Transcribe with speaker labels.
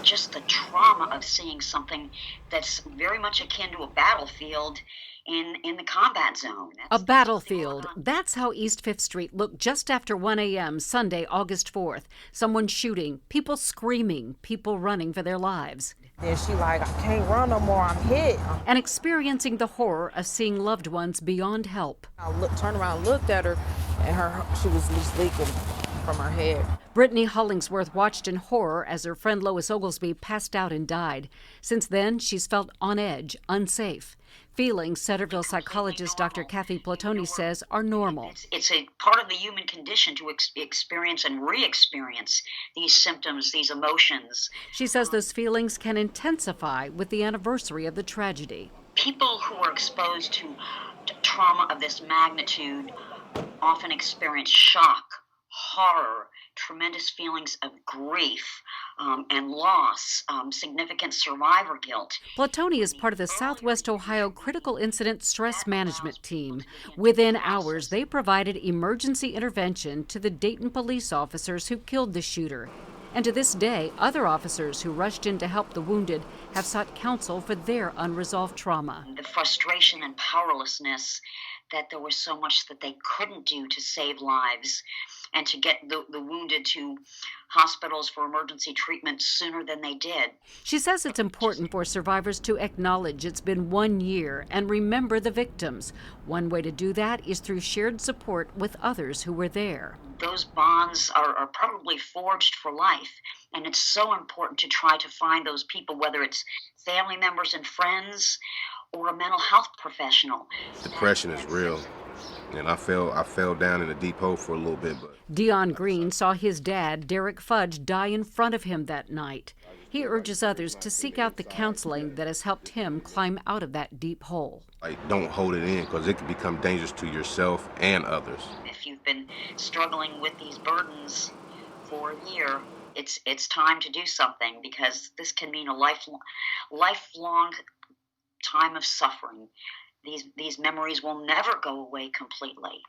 Speaker 1: just the trauma of seeing something that's very much akin to a battlefield in the combat zone.
Speaker 2: A
Speaker 1: That's what the
Speaker 2: battlefield. That's how East 5th Street looked just after 1 a.m. Sunday, August 4th. Someone shooting, people screaming, people running for their lives.
Speaker 3: Then she like, I can't run no more, I'm hit.
Speaker 2: And experiencing the horror of seeing loved ones beyond help.
Speaker 3: Turned around and looked at her, and she was just leaking from her head.
Speaker 2: Brittany Hollingsworth watched in horror as her friend Lois Oglesby passed out and died. Since then, she's felt on edge, unsafe. Feelings, Centerville psychologist Dr. Kathy Platoni says, are normal.
Speaker 1: It's a part of the human condition to experience and re-experience these symptoms, these emotions.
Speaker 2: She says those feelings can intensify with the anniversary of the tragedy.
Speaker 1: People who are exposed to trauma of this magnitude often experience shock, horror, tremendous feelings of grief and loss, significant survivor guilt.
Speaker 2: Platoni is part of the Southwest Ohio Critical Incident Stress Management Team. Within hours, they provided emergency intervention to the Dayton police officers who killed the shooter. And to this day, other officers who rushed in to help the wounded have sought counsel for their unresolved trauma.
Speaker 1: The frustration and powerlessness that there was so much that they couldn't do to save lives and to get the wounded to hospitals for emergency treatment sooner than they did.
Speaker 2: She says it's important for survivors to acknowledge it's been 1 year and remember the victims. One way to do that is through shared support with others who were there.
Speaker 1: Those bonds are probably forged for life, and it's so important to try to find those people, whether it's family members and friends or a mental health professional.
Speaker 4: Depression is real, and I fell down in a deep hole for a little bit. But
Speaker 2: Dion Green saw his dad, Derek Fudge, die in front of him that night. He urges others to seek out the counseling that has helped him climb out of that deep hole.
Speaker 4: Don't hold it in, because it can become dangerous to yourself and others.
Speaker 1: If you've been struggling with these burdens for a year, it's time to do something, because this can mean a lifelong time of suffering. These memories will never go away completely.